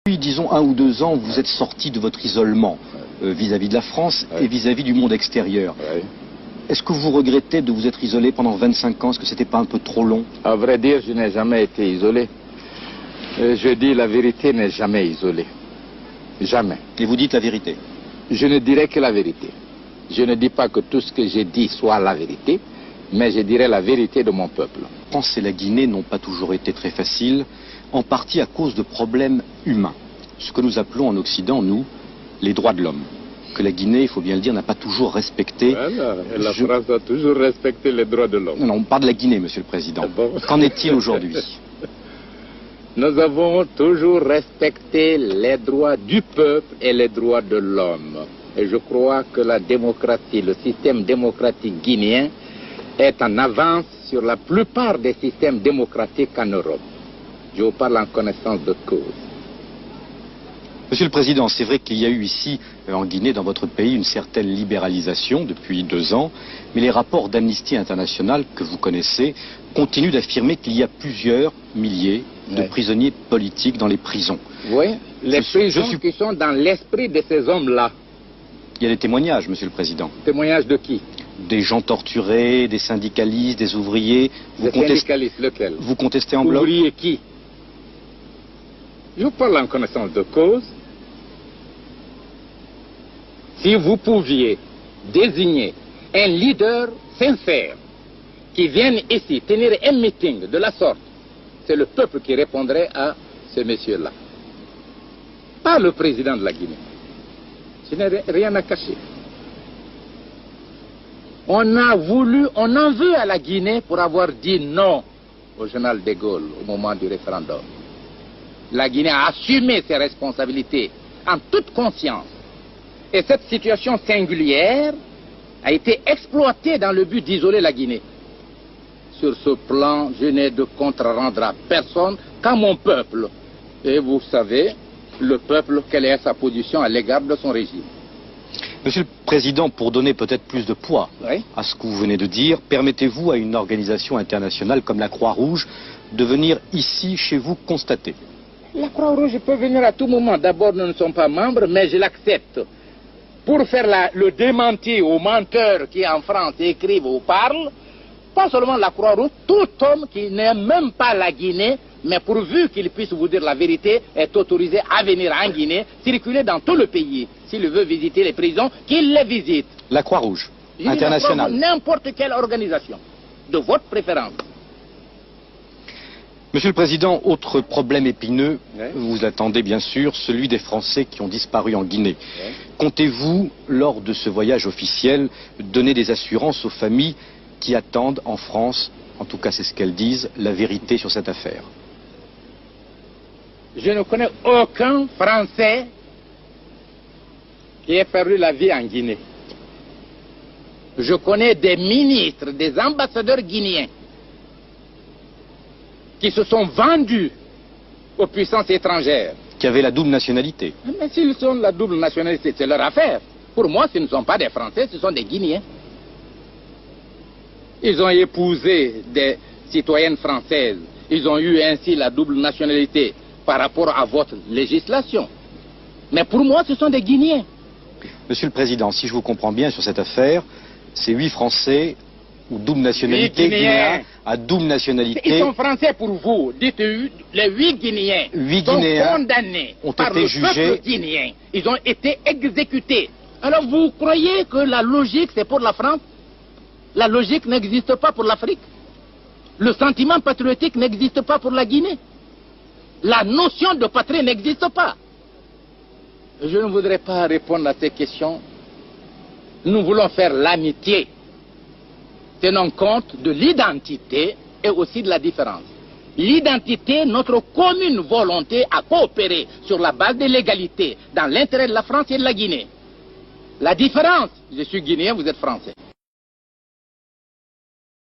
Depuis, disons, 1 ou 2 ans, vous êtes sorti de votre isolement vis-à-vis de la France et vis-à-vis du monde extérieur. Est-ce que vous regrettez de vous être isolé pendant 25 ans? Est-ce que c'était pas un peu trop long? À vrai dire, je n'ai jamais été isolé. Je dis la vérité n'est jamais isolée. Jamais. Et vous dites la vérité? Je ne dirai que la vérité. Je ne dis pas que tout ce que j'ai dit soit la vérité, mais je dirai la vérité de mon peuple. La France et la Guinée n'ont pas toujours été très faciles, en partie à cause de problèmes humains. Ce que nous appelons en Occident, nous, les droits de l'homme. Que la Guinée, il faut bien le dire, n'a pas toujours respecté... Voilà, la France a toujours respecté les droits de l'homme. Non, on parle de la Guinée, Monsieur le Président. Qu'en est-il aujourd'hui? Nous avons toujours respecté les droits du peuple et les droits de l'homme. Et je crois que la démocratie, le système démocratique guinéen est en avance sur la plupart des systèmes démocratiques en Europe. Je vous parle en connaissance de cause. Monsieur le Président, c'est vrai qu'il y a eu ici, en Guinée, dans votre pays, une certaine libéralisation depuis 2 ans, mais les rapports d'Amnesty International que vous connaissez continuent d'affirmer qu'il y a plusieurs milliers de prisonniers politiques dans les prisons. Oui, les prisons qui sont dans l'esprit de ces hommes-là. Il y a des témoignages, Monsieur le Président. Témoignages de qui? Des gens torturés, des syndicalistes, des ouvriers. Des syndicalistes, lequel? Vous contestez en bloc? Ouvriers qui? Je parle en connaissance de cause. Si vous pouviez désigner un leader sincère qui vienne ici tenir un meeting de la sorte, c'est le peuple qui répondrait à ce monsieur-là. Pas le président de la Guinée. Je n'ai rien à cacher. On en veut à la Guinée pour avoir dit non au général de Gaulle au moment du référendum. La Guinée a assumé ses responsabilités en toute conscience. Et cette situation singulière a été exploitée dans le but d'isoler la Guinée. Sur ce plan, je n'ai de compte à rendre à personne qu'à mon peuple. Et vous savez, le peuple, quelle est sa position à l'égard de son régime. Monsieur le Président, pour donner peut-être plus de poids à ce que vous venez de dire, permettez-vous à une organisation internationale comme la Croix-Rouge de venir ici, chez vous, constater? La Croix-Rouge peut venir à tout moment. D'abord, nous ne sommes pas membres, mais je l'accepte. Pour faire le démenti aux menteurs qui en France écrivent ou parlent, pas seulement la Croix-Rouge, tout homme qui n'aime même pas la Guinée, mais pourvu qu'il puisse vous dire la vérité, est autorisé à venir en Guinée, circuler dans tout le pays. S'il veut visiter les prisons, qu'il les visite. La Croix-Rouge internationale. N'importe quelle organisation, de votre préférence. Monsieur le Président, autre problème épineux, vous attendez bien sûr, celui des Français qui ont disparu en Guinée. Comptez-vous, lors de ce voyage officiel, donner des assurances aux familles qui attendent en France, en tout cas c'est ce qu'elles disent, la vérité sur cette affaire? Je ne connais aucun Français qui ait perdu la vie en Guinée. Je connais des ministres, des ambassadeurs guinéens qui se sont vendus aux puissances étrangères. Qui avaient la double nationalité. Mais s'ils sont la double nationalité, c'est leur affaire. Pour moi, ce ne sont pas des Français, ce sont des Guinéens. Ils ont épousé des citoyennes françaises. Ils ont eu ainsi la double nationalité par rapport à votre législation. Mais pour moi, ce sont des Guinéens. Monsieur le Président, si je vous comprends bien sur cette affaire, c'est 8 Français ou double nationalité, Guinéens à double nationalité. Ils sont français pour vous. Dites les 8 Guinéens. 8 sont Guinéens condamnés ont par été le jugés. peuple guinéen. Ils ont été exécutés. Alors vous croyez que la logique c'est pour la France? La logique n'existe pas pour l'Afrique. Le sentiment patriotique n'existe pas pour la Guinée. La notion de patrie n'existe pas. Je ne voudrais pas répondre à ces questions. Nous voulons faire l'amitié, tenant compte de l'identité et aussi de la différence. L'identité, notre commune volonté à coopérer sur la base de l'égalité dans l'intérêt de la France et de la Guinée. La différence, je suis guinéen, vous êtes français.